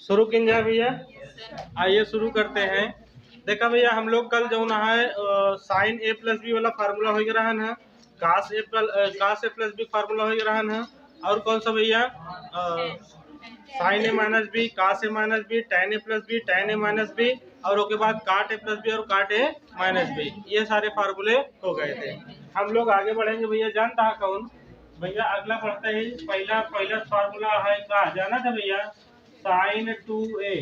शुरू किन जाए भैया। आइए शुरू करते हैं। देखा भैया हम लोग कल जो है साइन ए प्लस बी वाला फार्मूला हो रहा है, कास ए प्लस बी फार्मूला हो रहा है, और कौन सा भैया sign A minus B, cos A minus B, tan A plus B, tan A minus B, और उसके बाद काट ए प्लस बी और काट ए माइनस बी। ये सारे फार्मूले हो गए थे। हम लोग आगे बढ़ेंगे भैया। जानता है कौन भैया? अगला पढ़ते ही पहला फार्मूला है का जाना था भैया, साइन 2a।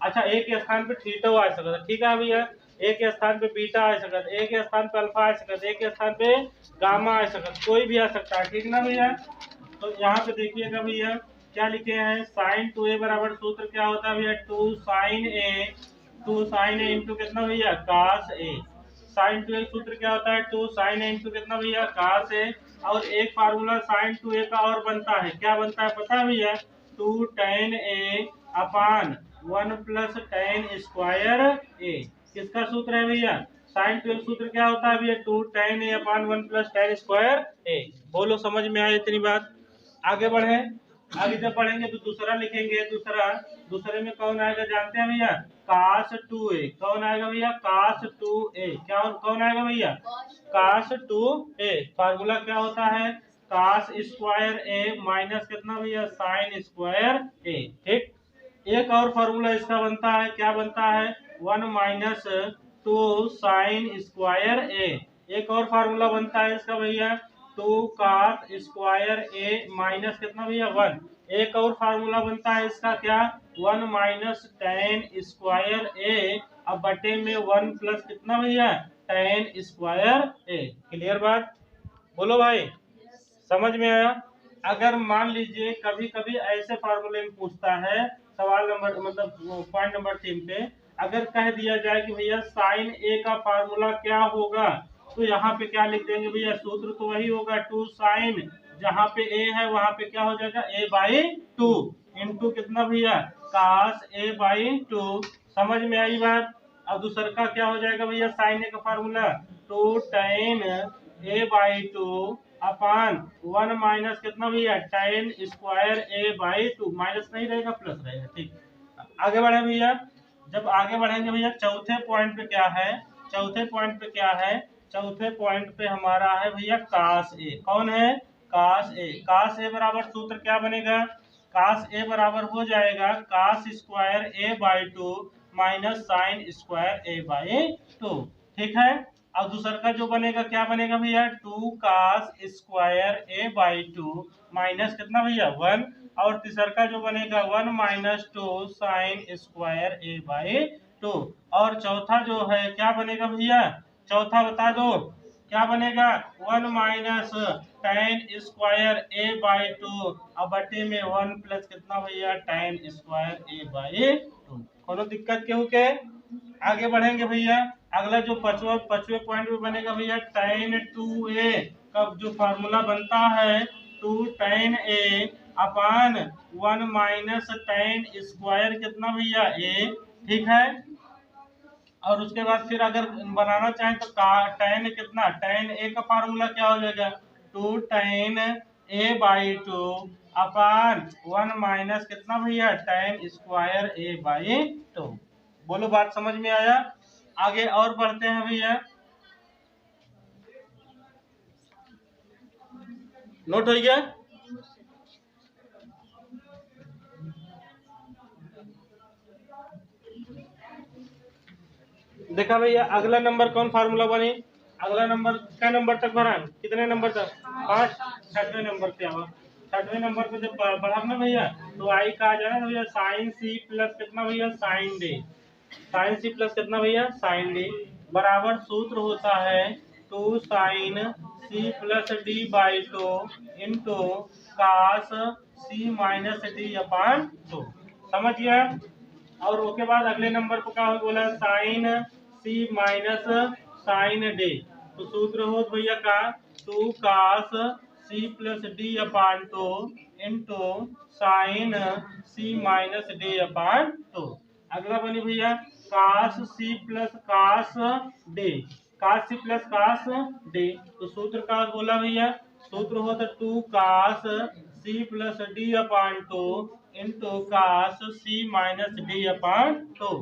अच्छा, ए के स्थान पे थीटा आ सकता है, ठीक है भैया। ए के स्थान पे बीटा आ सकता है, ए के स्थान पे अल्फा आ सकता है, ए के स्थान पे गामा आ सकता है, कोई भी आ सकता है, ठीक ना भैया। तो यहाँ पे देखिएगा भैया क्या लिखे हैं, साइन 2a बराबर सूत्र क्या होता है भैया, 2 साइन ए इंटू कितना भैया, कास ए। साइन 2a सूत्र क्या होता है, 2 साइन ए इंटू कितना भैया, कास ए। और एक फार्मूला साइन 2a का और बनता है, क्या बनता है पता है भैया, 2 tan a upon 1 plus tan square a। किसका सूत्र है भैया, साइन 2a सूत्र क्या होता है भैया, 2 tan a upon 1 plus tan square a। बोलो समझ में आए इतनी बात। आगे बढ़े, आगे जब पढ़ेंगे तो दूसरा लिखेंगे। दूसरे में कौन आएगा जानते हैं भैया, कास 2a। कौन आएगा भैया, कास 2a। क्या कौन आएगा भैया, कास 2a। फार्मूला क्या होता है, कास स्क्वायर ए माइनस कितना भैया, साइन स्क्वायर ए। ठीक, एक और फार्मूला इसका बनता है, क्या बनता है, 1 माइनस 2 साइन स्क्वायर ए। एक और फार्मूला बनता है इसका भैया, 2 कास स्क्वायर ए माइनस कितना भैया, 1। एक और फार्मूला बनता है इसका क्या, 1 माइनस टेन स्क्वायर ए अब बटे में 1 प्लस कितना भैया, टेन स्क्वायर ए। क्लियर बात, बोलो भाई समझ में आया। अगर मान लीजिए कभी कभी ऐसे फार्मूले में पूछता है, सवाल नंबर मतलब पॉइंट नंबर 3 पे अगर कह दिया जाए कि भैया साइन ए का फार्मूला क्या होगा, तो यहाँ पे क्या लिख देंगे भैया, सूत्र तो वही होगा 2 साइन, जहाँ पे ए है वहां पे क्या हो जाएगा, a बाई 2 इंटू कितना भैया, कास a बाई 2। समझ में आई बात। अब दूसरा का क्या हो जाएगा भैया, साइन ए का formula 2 tan a by 2 upon 1 minus कितना भैया, ten square a by 2। Minus नहीं रहेगा प्लस रहेगा। ठीक, आगे बढ़े भैया। जब आगे बढ़ेंगे भैया चौथे पॉइंट पे क्या है, चौथे पॉइंट पे क्या है, चौथे पॉइंट पे हमारा है भैया कास ए। कौन है, कास ए। कास ए बराबर सूत्र क्या बनेगा, कास ए बराबर हो जाएगा cos square A by 2 minus sine square A by 2। ठीक है। और दूसरा का जो बनेगा क्या बनेगा भैया, 2 cos square A by 2 minus कितना भैया 1। और तीसरा का जो बनेगा 1 minus 2 sine square A by 2। और चौथा जो है क्या बनेगा भैया, चौथा बता दो क्या बनेगा, 1 minus ten square A by 2 अब बटे में 1 प्लस कितना भैया, टेन स्क्वायर ए बाई 2। कोनो दिक्कत क्यों के। आगे बढ़ेंगे भैया। अगला जो पांचवे पॉइंट में बनेगा भैया, टेन 2a का जो फार्मूला बनता है 2 tan a upon 1 minus ten square कितना भैया a। ठीक है। और उसके बाद फिर अगर बनाना चाहें तो tan कितना, tan a का फार्मूला क्या हो जाएगा, 2 tan a by 2 upon 1 minus कितना भैया, tan स्क्वायर a बाई 2। बोलो बात समझ में आया। आगे और बढ़ते हैं भैया। नोट हो गया। देखा भैया अगला नंबर कौन फार्मूला बनी, अगला नंबर क्या नंबर तक भरा, कितने नंबर तक, 5। छठवें नंबर पे आओ। छठवें नंबर पे जब बढ़ा ना भैया तो आई का आ जाना भैया, साइन सी प्लस कितना भैया, sine D. Sine C plus कितना भैया, साइन डी बराबर सूत्र होता है 2 sine C plus D by 2 into cos C minus D upon 2। समझ गया। और उसके बाद अगले नंबर पर क्या बोला, साइन सी माइनस साइन डी। तो सूत्र हो भैया का 2 कास सी plus D upon 2 into sign सी माइनस डी अपान 2। अगला बनी भैया कास सी प्लस कास डी, कास सी प्लस कास डी। तो सूत्र का बोला भैया, सूत्र हो तो 2 कास सी plus D upon 2 into cos C minus D upon 2।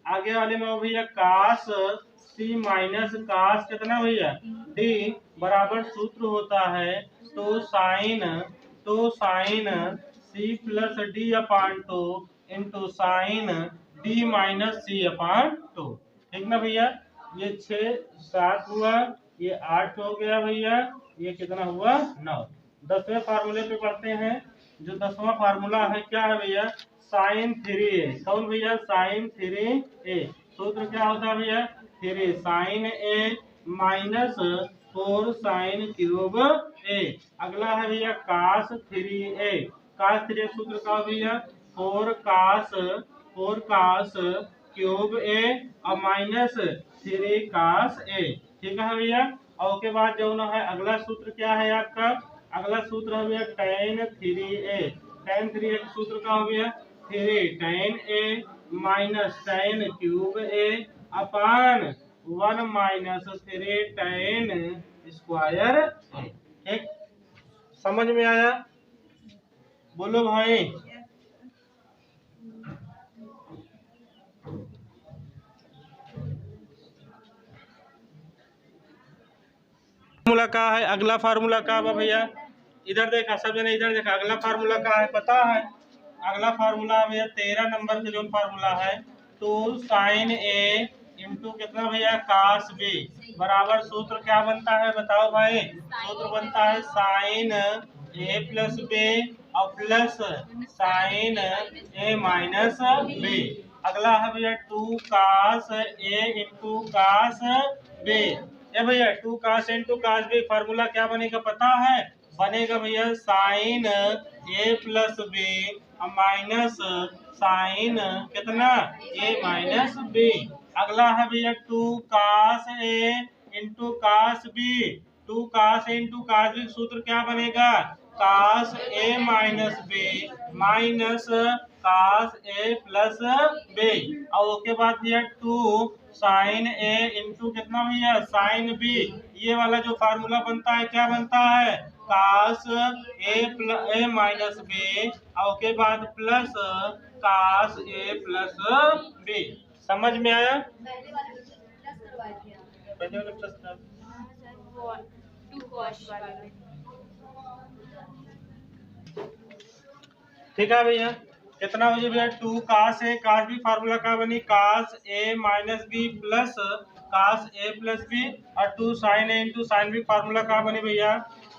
आगे वाले में भैया कास सी माइनस कास कितना भैया डी बराबर सूत्र होता है तो sine C plus D upon 2 into sine D minus C upon 2। ठीक ना भैया, ये 6 7 हुआ, ये 8 हो गया भैया, ये कितना हुआ 9। 10वें फार्मूले पे पढ़ते हैं। जो 10वां फार्मूला है क्या है भैया, साइन 3a। कौन भैया, साइन 3a। सूत्र क्या होता है भैया, 3 साइन ए माइनस 4 साइन क्यूब ए। अगला है भैया कास 3a। कास 3a सूत्र का भैया 4 कास क्यूब ए और माइनस 3 कास ए। ठीक है भैया। और उसके बाद जो है अगला सूत्र क्या है आपका, अगला सूत्र है भैया tan 3a। tan 3a के सूत्र का हो गया 3 tan a minus tan cube a upon 1 minus 3 tan square a। ठीक, समझ में आया, बोलो भाई। फार्मूला का है, अगला फार्मूला का है भैया, इधर देखा सब जने, इधर देखा। अगला फार्मूला का है पता है, अगला फार्मूला भैया 13 नंबर के जो फार्मूला है तो साइन ए इंटू कितना भैया कास बी बराबर सूत्र क्या बनता है बताओ भाई। सूत्र बनता है साइन ए प्लस बी और प्लस साइन ए माइनस बी। अगला है भैया 2 कास ए इंटू कास बी। ये भैया 2 कास इंटू कास बी फार्मूला क्या बनेगा पता है, बनेगा भैया साइन ए प्लस बी माइनस साइन कितना ए माइनस बी। अगला है भैया 2 कास ए इंटू कास बी। 2 कास इंटू कास बी सूत्र क्या बनेगा, कास ए माइनस बी माइनस कास ए प्लस बी। और उसके बाद भैया 2 साइन ए इंटू कितना भैया साइन बी। ये वाला जो फार्मूला बनता है क्या बनता है, कास ए माइनस बी और उसके बाद प्लस कास ए प्लस बी। समझ में आया, ठीक है भैया। कितना बजे भैया 2 कास ए कास बी फार्मूला का बनी कास ए माइनस बी प्लस कास ए प्लस बी और 2 साइन ए इंटू साइन बी फार्मूला का बनी भैया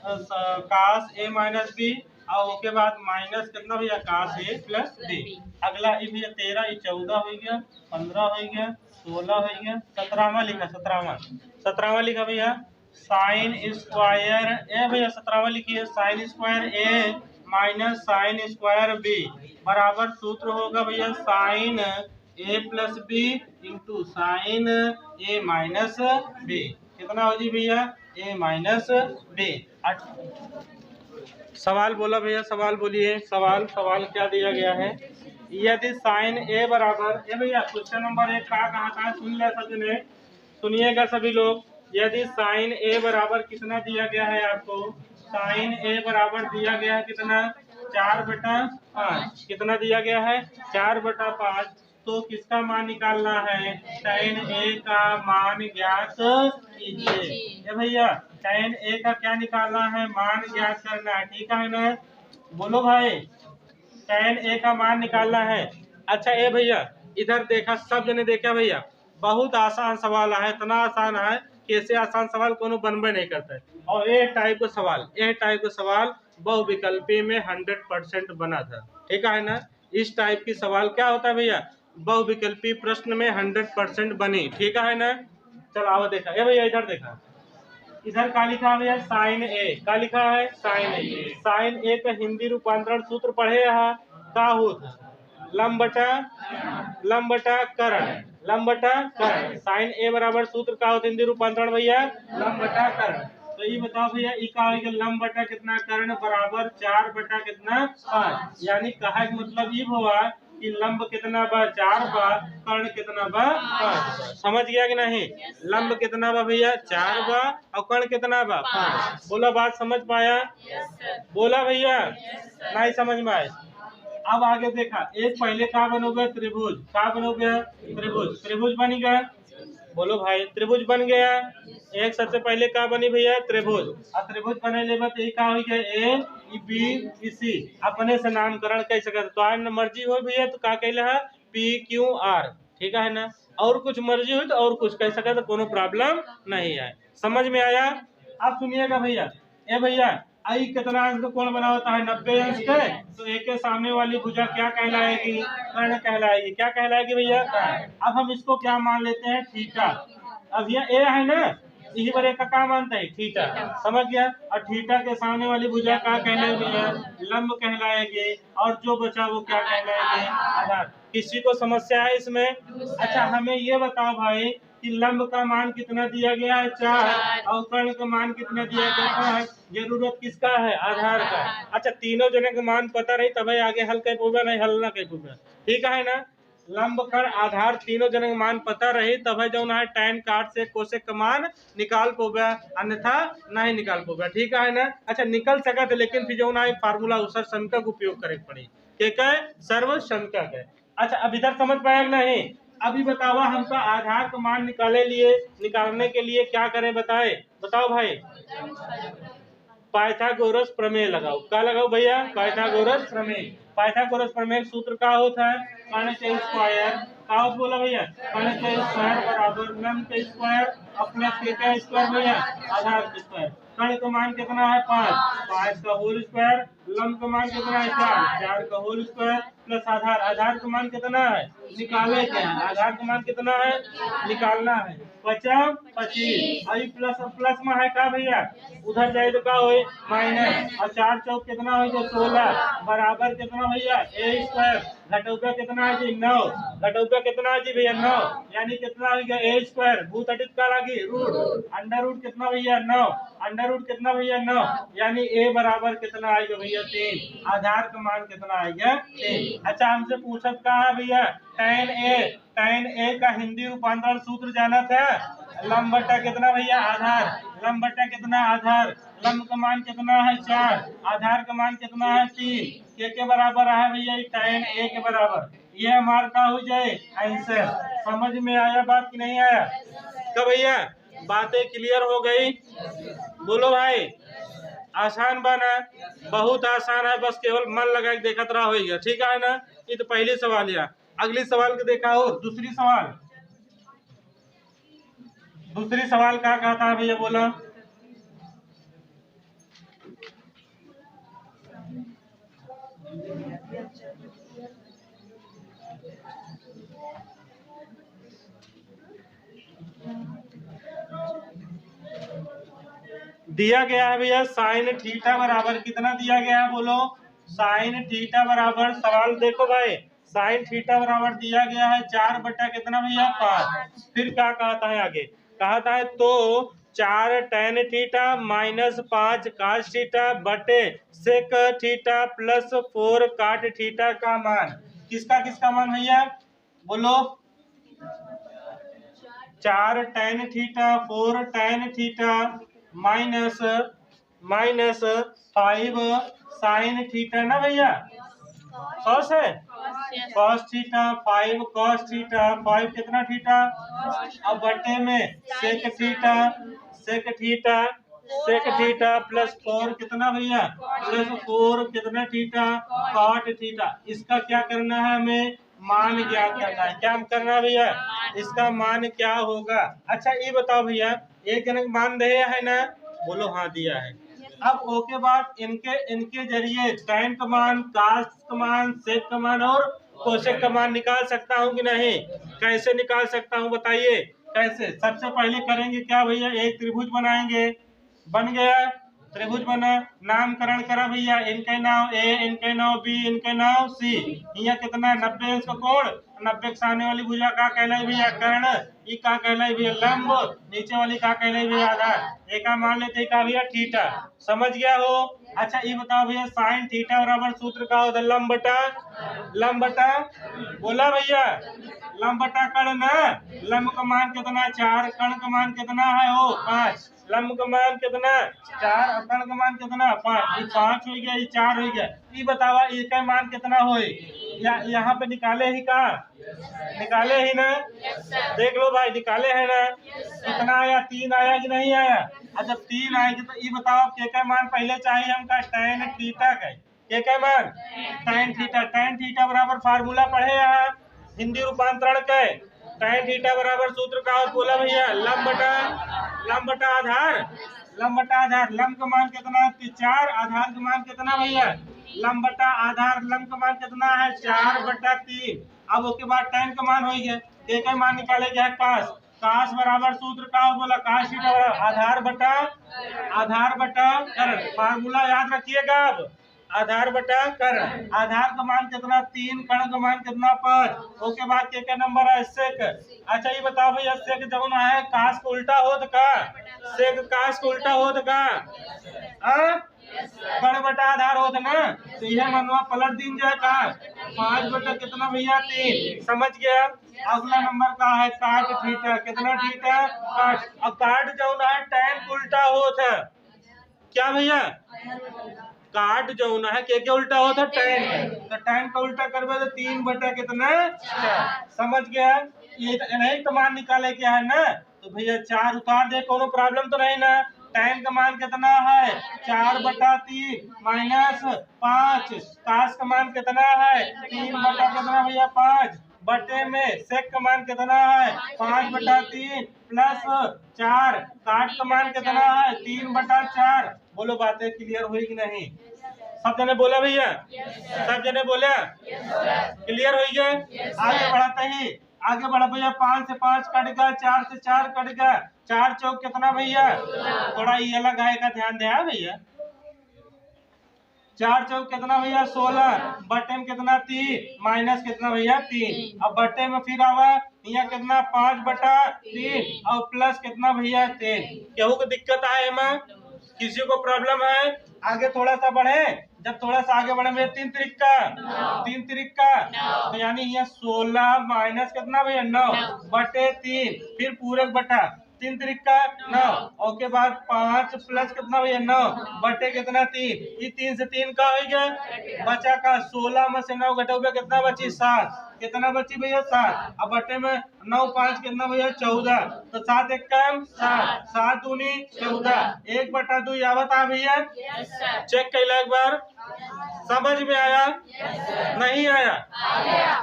कास ए माइनस बी और उसके बाद माइनस कितना भैया कास ए प्लस बी। अगला ये भैया 13 ये 14 हो गया, 15 हो गया, 16 हो गया, 17वां लिखा 17वां लिखा भैया साइन स्क्वायर ए भैया 17वां लिखिए साइन स्क्वायर ए माइनस साइन स्क्वायर बी बराबर सूत्र होगा भैया साइन ए प्लस बी इंटू साइन ए माइनस बी। कितना हो जी भैया ए माइनस बी। सवाल बोला भैया, सवाल बोलिए, सवाल क्या दिया गया है। यदि साइन ए बराबर ए भैया क्वेश्चन नंबर 1 कहाँ था सुन ले सबने, सुनिएगा सभी लोग। यदि साइन ए बराबर कितना दिया गया है आपको, साइन ए बराबर दिया गया है कितना 4/5। कितना दिया गया है 4/5। तो किसका मान निकालना है, साइन ए का मान ज्ञात कीजिए। ये भैया साइन ए का क्या निकालना है, मान ज्ञात करना है। ठीक है ना, बोलो भाई साइन ए का मान निकालना है। अच्छा ए भैया इधर देखा सब जने देखा भैया, बहुत आसान सवाल है, इतना आसान है कि ऐसे आसान सवाल कोनो बनबे नहीं करता है। और ये टाइप का सवाल बहुविकल्पी में 100% बना था। ठीक है ना, इस टाइप की सवाल क्या होता है भैया बहुविकल्पी प्रश्न में 100% बनी। ठीक है ना, चल आओ देखा ये भैया इधर देखा, इधर का लिखा भैया साइन ए, का लिखा है साइन ए। साइन ए का हिंदी रूपांतरण सूत्र पढ़े यहाँ का होता लंब बटा कर्ण। साइन ए बराबर सूत्र का होता हिंदी रूपांतरण भैया लंब बटा कर्ण। तो ये बताओ भैया ई का लंब बटा कितना कर्ण बराबर 4/5। यानी कहा मतलब ये हुआ कि लंब कितना बा 4 बा, कर्ण कितना बा 5। समझ गया कि नहीं, लंब कितना बा भैया 4 बा और कर्ण कितना बा 5। बोला बात समझ पाया, बोला भैया नहीं समझ में आए। अब आगे देखा, एक पहले क्या बनो गया त्रिभुज, क्या बनो गया त्रिभुज, त्रिभुज बन गया, बोलो भाई त्रिभुज बन गया। एक सबसे पहले क्या बनी भैया त्रिभुज, अब त्रिभुज बने ले बस क्या हो गया ए बी सी, अपने से नामकरण कह सकते तो आर मर्जी हो भैया तो क्या कहला है पी क्यू आर, ठीक है ना, और कुछ मर्जी हो तो और कुछ कह सकते तो कोनो प्रॉब्लम नहीं है। समझ में आया? अब सुनिएगा भैया, ए भैया आई कितना अंश का कोण बना होता है 90 अंश के, तो एक के सामने वाली भुजा क्या कहलाएगी कर्ण कहलाएगी, क्या कहलाएगी भैया कर्ण। अब हम इसको क्या मान लेते हैं थीटा, अब यह ए है ना, यही पर एक का क्या मानता है थीटा, समझ गया, और थीटा के सामने वाली भुजा क्या कहलाएगी लंब कहलाएगी, और जो बचा वो क्या कहलाएगी आधार। किसी को समस्या है इसमें? अच्छा हमें ये बताओ भाई कि लंब का मान कितना दिया गया है 4, और कर्ण का मान कितना दिया गया है, जरूरत किसका है आधार का। अच्छा तीनों जने का मान पता रही तब आगे हल कह पूरा, नहीं हल ना कह पूरा, ठीक है ना। लंब कर्ण आधार तीनों जने का मान पता रही तब जो है tan काट से कोसेक का मान निकाल पोगा, अन्यथा नहीं निकाल पोगा, ठीक है ना। अच्छा निकल सका थे लेकिन फिर जो है फार्मूला उसर समीकरण उपयोग करे पड़ी, ठीक है सर्व समीकरण है। अच्छा अब इधर समझ पाया नहीं? अभी बताओ हमका आधार का मान निकालने के लिए क्या करें बताए, बताओ भाई। पाइथागोरस प्रमेय लगाओ, क्या लगाओ भैया पाइथागोरस प्रमेय। पाइथागोरस प्रमेय सूत्र क्या होता है कर्ण के स्क्वायर, क्या बोला भैया कर्ण के स्क्वायर बराबर लंब के स्क्वायर और प्लस के क्या स्क्वायर भैया आधार के स्क्वायर। कर्ण का मान कितना है 5, 5 का होल स्क्वायर, लंब का मान कितना है 4, 4 का होल स्क्वायर प्लस आधार, आधार का मान कितना है निकाले क्या है, आधार का मान कितना है निकालना है 50 25, अभी प्लस प्लस में है क्या भैया, उधर जाए तो क्या हो माइनस, और 4 चौक कितना हो गया 16 बराबर कितना भैया ए स्क्वायर, घटौका कितना है जी 9, घटौका कितना है जी भैया 9, यानी कितना हो गया ए स्क्वायर भूत अटित का लगी रूट, अंडर रूट कितना भैया 9, अंडर रूट कितना भैया 9, यानी ए बराबर कितना आएगा भैया 3, आधार का मान कितना आएगा 3। अच्छा हमसे पूछा कहा है भैया tan ए का हिंदी रूपांतरण सूत्र जाना था, लंब बटा कितना भैया आधार, लंब बटा कितना आधार, लंब का मान कितना है 4, आधार का मान कितना है 3, के बराबर है भैया tan ए के बराबर, ये हमारा का हो जाए आंसर। समझ में आया बात कि नहीं आया? कब भैया बातें क्लियर हो गई? बोलो भाई आसान बना, बहुत आसान है, बस केवल मन लगा के देखत रहा होगा, ठीक है ना। ये तो पहली सवाल है, अगली सवाल को देखा हो, दूसरी सवाल, दूसरी सवाल क्या कहता है भैया बोला, दिया गया है भैया साइन थीटा बराबर कितना दिया गया है बोलो, साइन थीटा बराबर, सवाल देखो भाई साइन थीटा बराबर दिया गया है 4 बटा कितना भैया 5, फिर क्या कहता है आगे, कहता है तो 4 tan theta minus 5 cos theta बटे sec theta plus 4 cot theta का मान, किसका मान भैया बोलो, 4 tan theta 4 tan theta minus 5 sine theta ना भैया, कॉस है कॉस थीटा 5 कॉस थीटा 5 कितना थीटा, अब बटे में सेक थीटा प्लस 4 कितना भैया प्लस 4 कितना थीटा कॉट थीटा। इसका क्या करना है हमें मान ज्ञात करना है, क्या करना है भैया इसका मान क्या होगा। अच्छा ये बताओ भैया एक जनक मान दिया है ना, बोलो हाँ दिया है। अब ओके बाद इनके जरिए tan का मान cos का मान sec का मान और कोसेक का मान निकाल सकता हूँ कि नहीं, कैसे निकाल सकता हूँ बताइए कैसे। सबसे पहले करेंगे क्या भैया एक त्रिभुज बनाएंगे, बन गया त्रिभुज बना, नामकरण करा भैया, इनके नाम ए इनके नाम बी इनके नाम सी, यहाँ कितना 90 अंश का कोण, 90 के सामने वाली भुजा का कहलाई भैया कर्ण, ये का कहलाई भैया लंब, नीचे वाली का कहलाई भैया आधार, एक का मान लेते का भैया थीटा, समझ गया हो। अच्छा ये बताओ भैया साइन थीटा बराबर सूत्र का होता है लंब बटा बोला भैया लंब बटा कर्ण ना, लंब का मान कितना 4, कर्ण का मान कितना है हो 5, लंब का मान कितना 4 और कण का मान कितना 5। ये 5 हो गया, ये 4 हो गया। ये बतावा इसका मान कितना होए यहाँ पे निकाले ही का निकाले ही ना, देख लो भाई निकाले है ना। कितना आया 3 आया कि नहीं आया। और जब 3 आएगी तो ये बताओ के मान पहले चाहिए हमका tan थीटा का के मान tan थीटा। tan थीटा बराबर फार्मूला पढ़े यहाँ हिंदी रूपांतरण के। tan थीटा बराबर सूत्र का और बोला भैया लंब बटा आधार। लंब बटा आधार, लंब का मान कितना 4, आधार का मान कितना भैया लंब बटा आधार। लंब का मान कितना है 4/3। अब उसके बाद tan का मान हो गया, के मान निकाले गया काश बराबर सूत्र का बोला काश थीटा बराबर आधार बटा कर्ण। फार्मूला याद रखिएगा। अब आधार बटा कर्ण, आधार का मान कितना 3, कर्ण का मान कितना 5। उसके बाद के नंबर है सेक। अच्छा ये बताओ भैया सेक जब है काश को उल्टा हो तो का सेक काश को उल्टा हो तो का कर्ण बटा आधार हो तो ना। तो यह मनवा पलट दिन जो है का 5 बटा कितना भैया 3। समझ गया। अगला नंबर का है काट थीटा। कितना थीटा काट। अब काट जो है tan उल्टा होता क्या भैया काट जो है के उल्टा होता tan। तो tan का उल्टा करबे तो 3 बटा कितना 4। समझ गया। ये नहीं तो मान निकाले क्या है ना। तो भैया 4 उतार दे कोनो प्रॉब्लम तो नहीं ना। tan का मान कितना है 4/3 माइनस 5। काश का मान कितना है 3 बटा कितना भैया 5 बटे में सेक का मान कितना है 5/3 प्लस 4। काट का मान कितना है 3/4। बोलो बातें क्लियर हुई कि नहीं। सब जने बोला भैया सब जने बोले क्लियर हो गया। आगे बढ़ाते ही आगे बढ़ा भैया 5 से 5 कट गया, 4 से 4 कट गया। 4 चौक कितना भैया थोड़ा ये अलग आएगा ध्यान दे भैया। 4 चौक कितना भैया 16 बटे में कितना 3 माइनस कितना भैया 3। अब बटे में फिर आवा यहाँ कितना 5/3 और प्लस कितना भैया 3। केहू को दिक्कत आए में किसी को प्रॉब्लम है। आगे थोड़ा सा बढ़े, जब थोड़ा सा आगे बढ़े भैया 3 तिरिक का तो यानी यहाँ 16 माइनस कितना भैया 9/3 फिर पूरे बटा 3 तिरिक का 9। और के बाद 5 प्लस कितना भैया 9 बटे कितना 3। ये 3 से 3 का हो गया बचा का 16 में से 9 घटोगे कितना बची 7। कितना बची भैया 7। अब बटे में 9 5 कितना भैया 14। तो 7 एक कम 7 7 दूनी 14 1/2 आवत आ भैया। चेक कैला एक बार समझ में आया नहीं आया।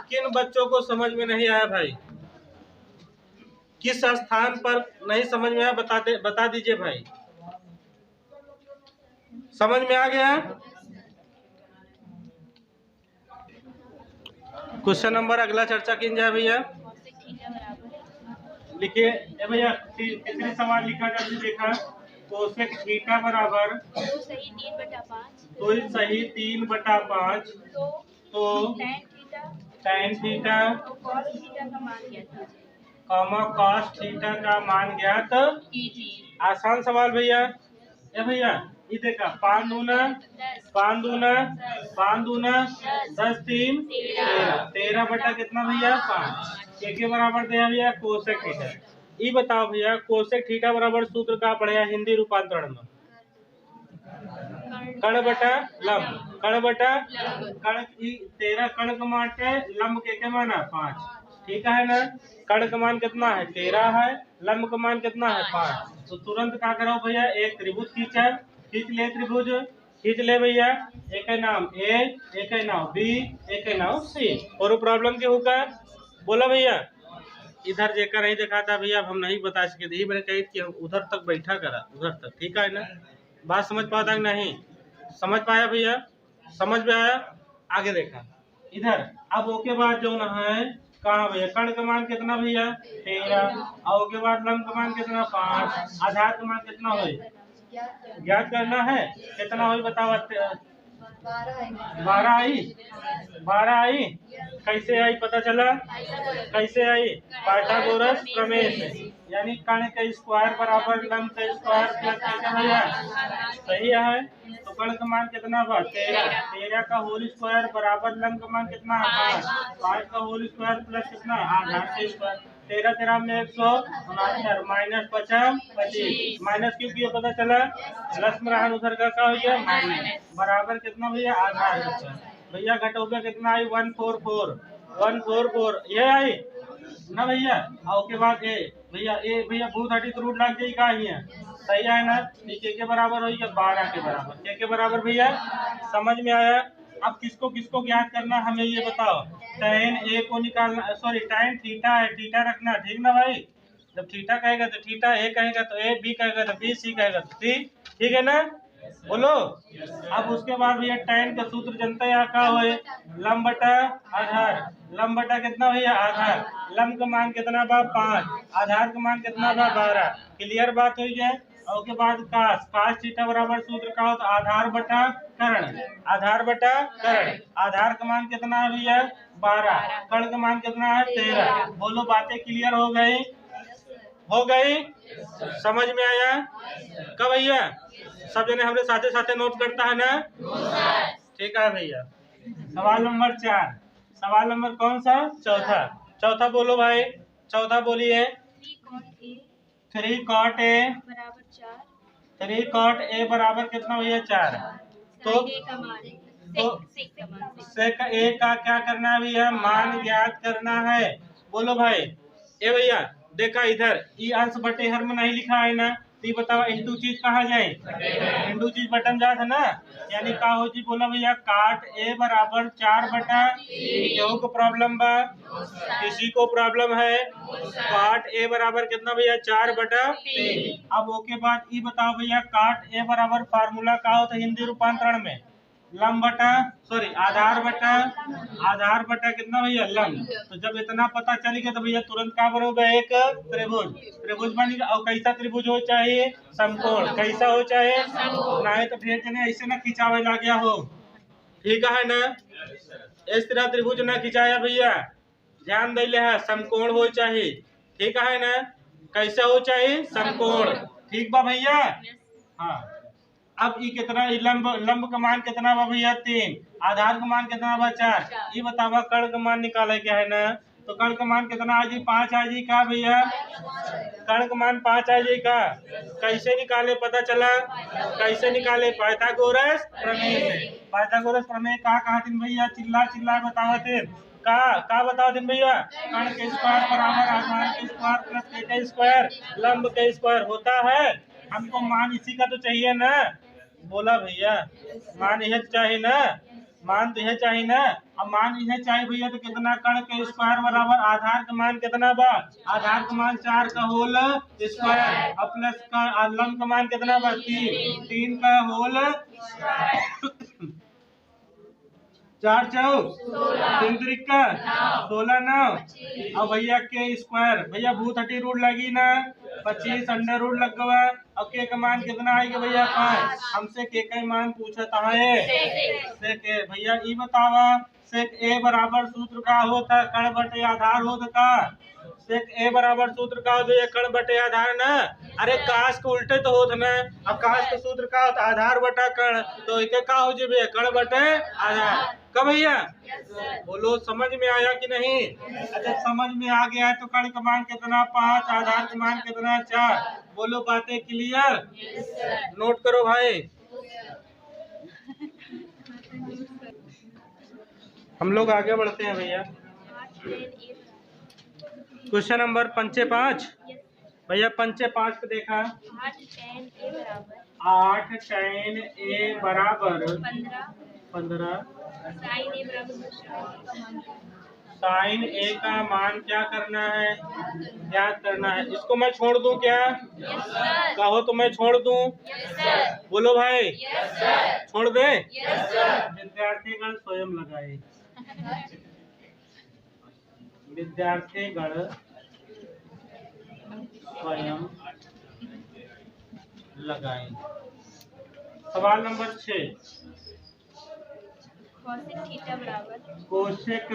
किन बच्चों को समझ में नहीं आया भाई किस स्थान पर नहीं समझ में आया बता दीजिए भाई। समझ में आ गया। क्वेश्चन नंबर अगला चर्चा की जाए भैया। लिखिए भैया कितने सवाल लिखा जाए देखा। कोसेक थीटा बराबर 2 सही 3/5 सही 3/5 तो tan थीटा cos थीटा का मान ज्ञात cos थीटा का मान ज्ञात कीजिए। आसान सवाल भैया। भैया ये देखा 5 दूना 10 3 13 बटा कितना भैया 5 के बराबर दिया भैया कोसेक थीटा। ये बताओ भैया कोसेक थीटा बराबर सूत्र का पढ़े हिंदी रूपांतरण में कर्ण बटा लंब कर्ण बटा कर्ण 13 कर्ण का मान है लंब के माना 5। ठीक है ना। कर्ण का मान कितना है 13 है लंब का मान कितना है 5। तो तुरंत क्या करो भैया एक त्रिभुज खींच ले त्रिभुज खींच ले भैया। एक है नाम ए एक है नाम बी एक है नाम सी। और प्रॉब्लम क्या होगा बोला भैया। इधर जेकर नहीं देखा था भैया हम नहीं बता सके थे। मैंने कही कि हम उधर तक बैठा करा उधर तक। ठीक है ना। बात समझ पाता कि नहीं समझ पाया भैया समझ में आया। आगे देखा इधर। अब उसके बाद जो ना है कहाँ भैया कर्ण का मान कितना भैया 13 और उसके बाद लंब का मान कितना 5 आधार का मान कितना हो ज्ञात करना है। कितना हो बताओ 12 आई कैसे आई पता चला कैसे आई पाइथागोरस प्रमेय से। यानी कर्ण का स्क्वायर बराबर लंब का स्क्वायर प्लस कितना भैया सही है। तो कर्ण का मान कितना बा 13 का होल स्क्वायर बराबर लंब का मान कितना है 5 का होल स्क्वायर प्लस कितना आधार का स्क्वायर। 13 13 में 169 माइनस 50 25 माइनस क्यों किया पता चला, प्लस में रहा उधर का क्या हो गया माइनस, बराबर कितना भैया आधार भैया घटोगे कितना आई 144 ये आई ना भैया। और उसके बाद ए भैया भूत हटी तो रूट लग जाए का ही है, सही है ना। के बराबर हो गया 12 के बराबर, के बराबर भैया समझ में आया। अब किसको किसको ज्ञात करना हमें ये बताओ, tan ए को निकालना, सॉरी tan थीटा है, थीटा रखना ठीक ना भाई। जब थीटा कहेगा तो थीटा, ए कहेगा तो ए, बी कहेगा तो बी, सी कहेगा तो सी, ठीक है ना बोलो। अब उसके बाद भैया tan का सूत्र जनता यहाँ का हो, लंब बटा आधार, लंब बटा कितना भैया आधार, लंब का मान कितना बा 5, आधार का मान कितना बा 12, क्लियर बात हुई है। और उसके बाद काश थीटा बराबर सूत्र का हो तो आधार बटा कर्ण, आधार बटा कर्ण, आधार का मान कितना है भैया 12, कर्ण का मान कितना है 13। बोलो बातें क्लियर हो गई, हो गई, समझ में आया कब भैया, सब जने हमारे साथे साथे नोट करता है ना, ठीक है भैया। सवाल नंबर 4, सवाल नंबर कौन सा, चौथा, चौथा बोलो भाई, चौथा बोलिए। 3 cot A बराबर 4, 3 cot A बराबर कितना भैया 4, तो सेक A का क्या करना है भैया, मान ज्ञात करना है। बोलो भाई ए भैया देखा इधर ई अंश बटे हर में नहीं लिखा है ना, तो बताओ इंटू चीज कहाँ जाए, इंटू चीज बटन जात है ना, यानी का हो जी बोला भैया काट ए बराबर 4 बटा, केहू को प्रॉब्लम बा, किसी को प्रॉब्लम है, काट ए बराबर कितना भैया 4 बटा 3। अब ओके बाद ई बताओ भैया काट ए बराबर फार्मूला का होता है हिंदी रूपांतरण में, लंब बटा सॉरी आधार बटा कितना भैया लंब। तो जब इतना पता चल गया तो भैया तुरंत क्या बरोबर एक त्रिभुज, त्रिभुज बन गया। और कैसा त्रिभुज हो चाहिए, समकोण, कैसा हो चाहे ना, तो फिर जने ऐसे ना खिंचावे ला गया हो, ठीक है ना, इस तरह त्रिभुज ना खिंचाया भैया, ध्यान दे ले है समकोण हो चाहिए, ठीक है ना, कैसा हो चाहिए समकोण, ठीक बा भैया। हाँ अब ई कितना, लंब का मान कितना बा भैया 3, आधार का मान कितना बा 4, ये बतावा कर्ण का मान निकाले क्या है ना, तो कर्ण का मान कितना आ जी 5 आ जी का भैया, कर्ण का मान 5 आ जी का, कैसे निकाले पता चला, कैसे निकाले पाइथागोरस प्रमेय से, पाइथागोरस प्रमेय कहा दिन भैया, चिल्ला बतावा थे का बताओ दिन भैया, कर्ण के स्क्वायर बराबर आधार के स्क्वायर प्लस के स्क्वायर लंब के स्क्वायर होता है। हमको मान इसी का तो चाहिए ना, बोला भैया मान यह चाहिए ना, मान तो यह चाहिए ना। अब मान यह चाहिए भैया तो कितना, कर्ण के स्क्वायर बराबर आधार का मान कितना बा, आधार का मान 4 का होल स्क्वायर, और प्लस का लंब का मान कितना बा 3 का होल 4 4 3 त्रिका 16 9, और भैया के स्क्वायर भैया भूत हटी रूट लगी ना 25 अंडर रूट लग गवा, और के का मान कितना आएगा भैया 5, हमसे के का मान पूछता है सेक ए। भैया ये बतावा सेक ए बराबर सूत्र का होता कर्ण बटे आधार होता का, सेक ए बराबर सूत्र का होता कर्ण बटे आधार ना, अरे काश के उल्टे तो होता ना, अब काश के सूत्र का होता आधार बटा कर्ण, तो एक का हो जाए कर्ण बटे आधार, कब भैया बोलो समझ में आया कि नहीं। अच्छा समझ में आ गया है तो कर्ण का मान कितना 5, आधार का मान कितना 4, बोलो बातें क्लियर, नोट करो भाई। हम लोग आगे बढ़ते हैं भैया, क्वेश्चन नंबर 5 भैया 5 पे देखा, 8 tan A बराबर 15, साइन ए का मान क्या करना है, ज्ञात करना है। इसको मैं छोड़ दूं क्या, कहो तो मैं छोड़ दूं, बोलो भाई छोड़ दे, विद्यार्थीगण स्वयं लगाए, विद्यार्थीगण स्वयं लगाए। सवाल नंबर 6, cosec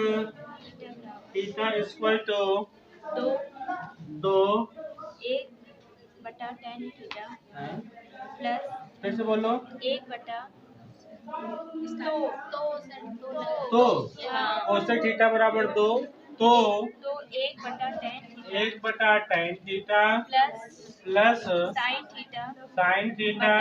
theta equal to 2 1/tan theta plus, फिर से बोलो 1/2 तो कोशेक थीटा बराबर 2 तो 1/tan 1 बटा tan theta plus plus sine theta sin theta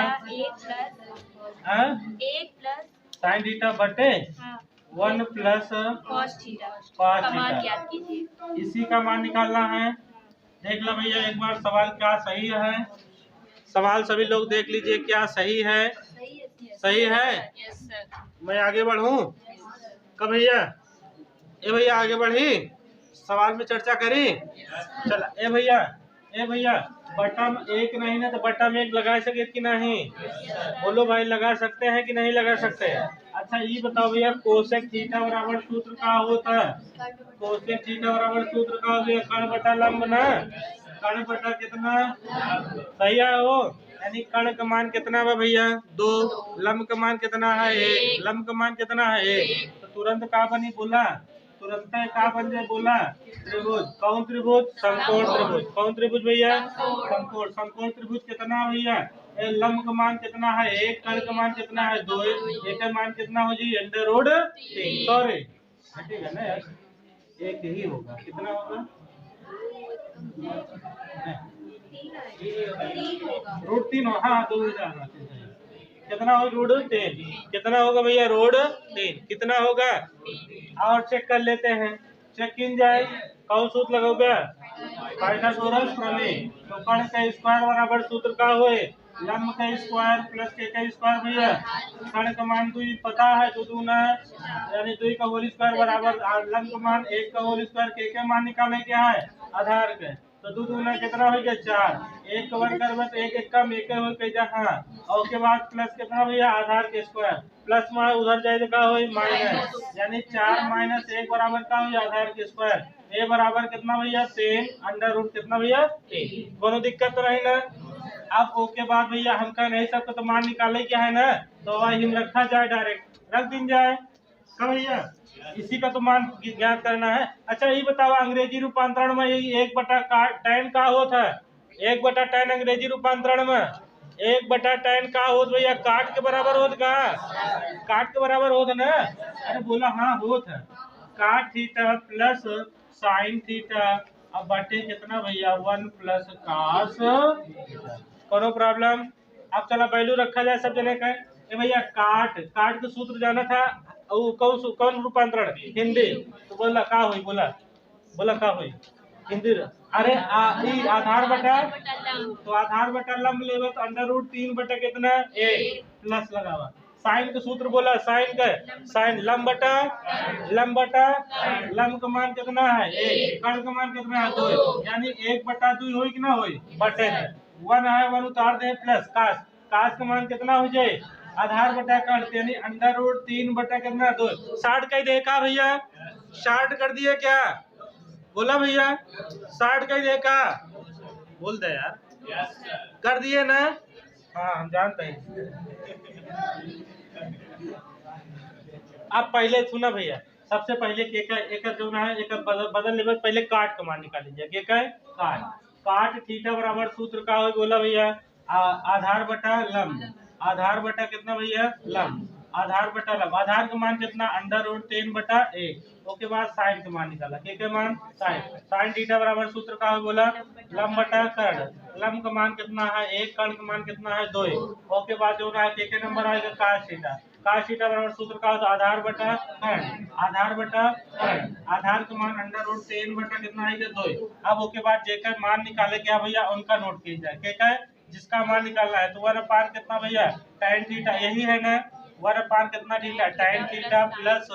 बटा 1 प्लस sin थीटा बटे हाँ 1 प्लस कॉस थीटा cos का मान थीटा। ज्ञात कीजिए। इसी का मान निकालना है। देख लो भैया एक बार सवाल क्या सही है। सवाल सभी लोग देख लीजिए क्या सही है। सही है। Yes sir. मैं आगे बढ़ूं कब भैया? ए भैया आगे बढ़ी, सवाल में चर्चा करी। चला ए भैया बटन एक नहीं ना तो बटन एक लगा सके कि नहीं? बोलो भाई लगा सकते हैं कि नहीं लगा सकते? अच्छा ये बताओ भैया कोसेक थीटा बराबर सूत्र का होता है। कोसेक थीटा बराबर सूत्र का हो गया कर्ण बटा लंब ना। कर्ण बटा कितना सही है वो, यानी कर्ण का मान कितना है भैया 2, लंब का मान कितना है 1, लंब का मान कितना है 1। तो तुरंत का बनी बोला, तुरंत का बन जाए बोला त्रिभुज। कौन त्रिभुज? समकोण त्रिभुज। कौन त्रिभुज भैया? समकोण। समकोण त्रिभुज कितना भैया? लंब का मान कितना है 1, कर्ण का मान कितना है 2, एक का मान कितना हो जी अंडर रूट 3। सॉरी हटेगा ना यार, एक ही होगा। कितना होगा? रूट 3 हो। हाँ 2 कितना हो रूट 3। कितना होगा भैया रूट 3 कितना होगा? और चेक कर लेते हैं। चेक किन जाए कौन सूत्र लगोगे? पाइथागोरस प्रमेय। तो कर्ण का स्क्वायर बराबर सूत्र का होए लंब का स्क्वायर प्लस के का स्क्वायर भैया। कर्ण का मान 2 पता है 2 दूना यानी 2 का होल स्क्वायर बराबर लंब का मान 1 का होल स्क्वायर के मान निकालने क्या है आधार के। तो 2 दूना कितना हो गया 4, 1 का वर्ग करबे तो 1 1 कम 1 हो गया हाँ। और उसके बाद प्लस कितना भैया आधार के स्क्वायर प्लस में उधर जाए तो क्या हो माइनस, यानी 4 माइनस 1 बराबर का हो आधार के स्क्वायर। ए बराबर कितना भैया 3 अंडर रूट कितना भैया 3। कोनो दिक्कत तो नहीं ना? अब ओके बाद भैया हम कह नहीं सकते तो मान निकाले क्या है ना, तो हम रखा जाए डायरेक्ट रख दिन जाए कब भैया इसी का तो मान ज्ञात करना है। अच्छा ये बताओ अंग्रेजी रूपांतरण में ये 1 बटा tan का होता है। 1 बटा tan अंग्रेजी रूपांतरण में 1 बटा tan का होत भैया काट के बराबर होत का? काट के बराबर होत ना? अरे बोला हाँ होत है। काट थीटा प्लस साइन थीटा अब बटे कितना भैया 1 प्लस कास। कोनो प्रॉब्लम? अब चला वैल्यू रखा जाए सब जने का। ए भैया काट काट के सूत्र जाना था कौन रूपांतरण हिंदी। तो बोला का हुई बोला का हुई हिंदी। अरे आधार बटा तो आधार बटा लंब लेवे तो अंडर रूट 3 बटा कितना 1 प्लस लगावा। साइन का सूत्र बोला साइन का साइन लंब बटा लंब का मान कितना है 1, कर्ण का मान कितना है 2, यानी 1 बटा 2 होई कि ना होई बटे 1 है 1 उतार दे प्लस कास कास का मान कितना हो जाए आधार बटा कर्ण यानी अंडर रूट 3 बटा कितना 2। 60 का ही देखा भैया 60 कर दिए क्या? बोला भैया 60 का ही देखा बोल दे यार कर दिए ना? हाँ हम जानते हैं। अब पहले सुना भैया सबसे पहले एक जो है एक बदल लेवल पहले काट का मान निकाल लीजिए। काट काट थीटा बराबर सूत्र का हो बोला भैया आधार बटा लंब। आधार बटा कितना भैया लंब। आधार बटा लंब आधार का मान कितना अंडर रूट 3 बटा 1। उसके बाद साइन का मान निकाला के मान साइन थीटा बराबर सूत्र का हो बोला लंब बटा कर्ण। लंब का मान कितना है 1, कर्ण का मान कितना है 2। उसके बाद जो है के नंबर आएगा कास थीटा। कास थीटा बराबर सूत्र का होता आधार बटा कर्ण। आधार बटा कर्ण आधार का मान अंडर रूट 3 बटा कितना है 2। अब उसके बाद जेकर मान निकाले क्या भैया उनका नोट किया जाए क्या जिसका मान निकालना है। तो 1/2 कितना भैया tan थीटा यही है ना 1/2 कितना theta tan theta plus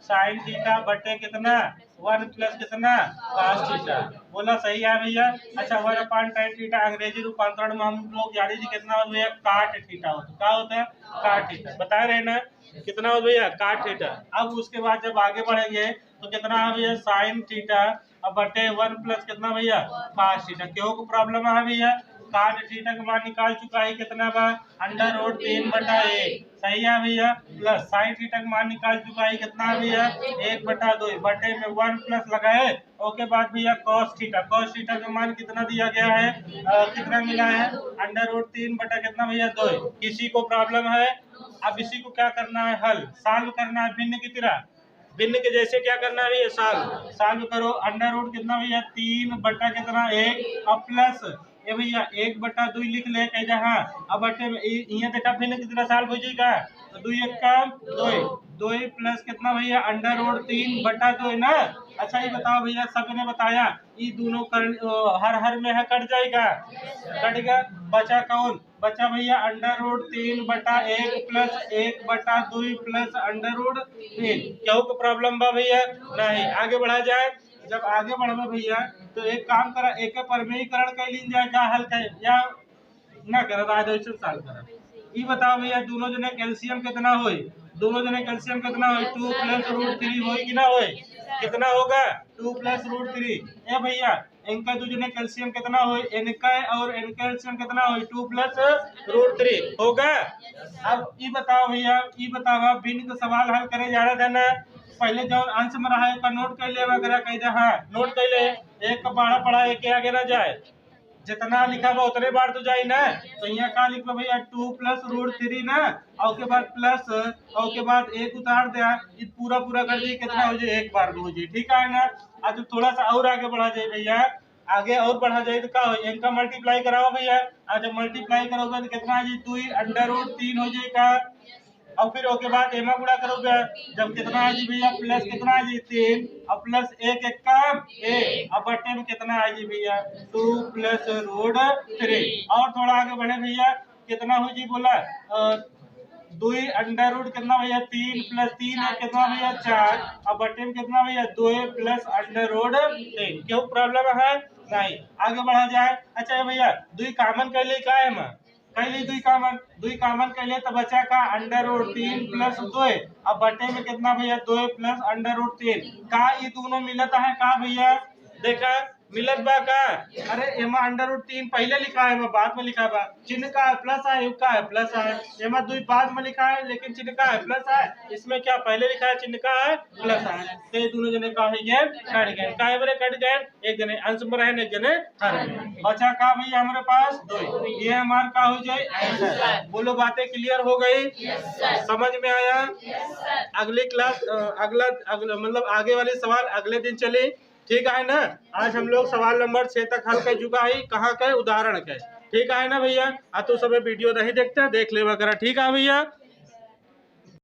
sin theta बटे कितना 1 प्लस कितना cos थीटा। बोला सही है भैया। अच्छा 1/2 tan थीटा अंग्रेजी रूपांतरण में हम लोग जाने जी कितना होता है काट थीटा होता क्या होता है काट थीटा बता रहे ना कितना हो भैया काट थीटा। अब उसके बाद जब आगे बढ़ेंगे तो कितना है भैया साइन थीटा अब बटे 1 प्लस कितना भैया cos थीटा। क्यों को प्रॉब्लम है भैया काट थीटा का मान निकाल चुका है कितना बा अंडर रूट 3 बटा 1 सही है भैया प्लस साइन थीटा का मान निकाल चुका है कितना भैया 1 बटा 2 बटे में 1 प्लस लगाए। उसके बाद भैया cos थीटा का मान कितना दिया गया है कितना मिला है अंडर रूट 3 बटा कितना भैया 2। किसी को प्रॉब्लम है अब इसी को क्या करना है हल सॉल्व करना है भिन्न की तरह भिन्न के जैसे क्या करना है, ये सॉल्व करो। अंडर रूट कितना भैया 3 बटा कितना 1 अब प्लस ये भैया 1/2 लिख ले कह जहाँ अब बटे में यहाँ देखा भिन्न कितना सॉल्व हो जाएगा, तो 2 1 का 2 प्लस कितना भैया अंडर रूट 3/2 है ना। अच्छा ये बताओ भैया, सबने बताया ये दोनों हर में है कट जाएगा, कटेगा, बचा कौन, बचा भैया under root 3/1 plus 1/2 plus under root 3। क्या को प्रॉब्लम बा भैया, नहीं। आगे बढ़ा जाए, जब आगे बढ़े भैया तो एक काम करा, एक परमीकरण कर लीन जाए, क्या हल कर या ना करा राजन साल करा। ये बताओ भैया दोनों जने कैल्शियम कितना होई, दोनों जने कैल्शियम कितना होई 2 + √3 होई कि ना होई, कितना होगा 2 + √3। ए भैया इनका दो जने कैल्शियम कितना होई, इनका और इनका कैल्शियम कितना होई 2 + √3 होगा। अब ये बताओ भैया, ये बताओ भिन्न का सवाल हल करे जा रहा था ना, पहले जो अंश में रहा है का नोट कर ले वगैरह कह जा, हाँ नोट कर ले, एक का बारह पढ़ा एक के आगे ना जाए, जितना लिखा हुआ उतने बार तो जाए ना। तो यहाँ का लिखो भैया 2 + √3 ना, और के बाद प्लस और के बाद एक उतार दे, ये पूरा कर दी कितना हो जाए, एक बार में हो जाए, ठीक है ना। आज थोड़ा सा और आगे बढ़ा जाए भैया, आगे और बढ़ा जाए तो क्या हो, इनका मल्टीप्लाई कराओ भैया, आज मल्टीप्लाई करोगे तो कितना आ जाए 2 अंडर रूट 3 हो जाएगा, और फिर उसके बाद एमा गुणा करोगे, जब कितना आ जाए भैया प्लस कितना आ जाए 3 और प्लस 1 1 का 1 अब बटे में कितना आ जाए भैया 2 + √3। और थोड़ा आगे बढ़े भैया, कितना हो जी बोला 2 अंडर रूट कितना भैया 3 + 3 है कितना भैया 4 अब बटे में कितना भैया 2 + अंडर रूट 3। क्यों प्रॉब्लम है, नहीं। आगे बढ़ा जाए, अच्छा भैया 2 कॉमन कर लिए क्या है पहले 2 कॉमन कर लिए तो बचा का अंडर रूट 3 + 2 अब बटे में कितना भैया 2 + अंडर रूट 3। का ये दोनों मिलता है का भैया, देखा मिलत बा का, अरे एमा अंडर रूट 3 पहले लिखा है, बाद में लिखा बा, चिन्ह का है प्लस है, युग का है प्लस है, एमा 2 बाद में लिखा है लेकिन चिन्ह का है प्लस है, इसमें क्या पहले लिखा है चिन्ह का है प्लस है, तो ये दोनों जने का है ये कट गए, काहे बरे कट गए, एक जने अंश में रहे एक जने हर में बचा का भैया हमारे पास 2, ये हमारा का हो जाए आंसर। बोलो बातें क्लियर हो गई, समझ में आया। अगली क्लास अगला मतलब आगे वाले सवाल अगले दिन चले, ठीक है ना। आज हम लोग सवाल नंबर 6 तक हल कर चुका है, कहाँ का उदाहरण का, ठीक है ना भैया। तो सब वीडियो नहीं देखते, देख ले वगैरह, ठीक है भैया।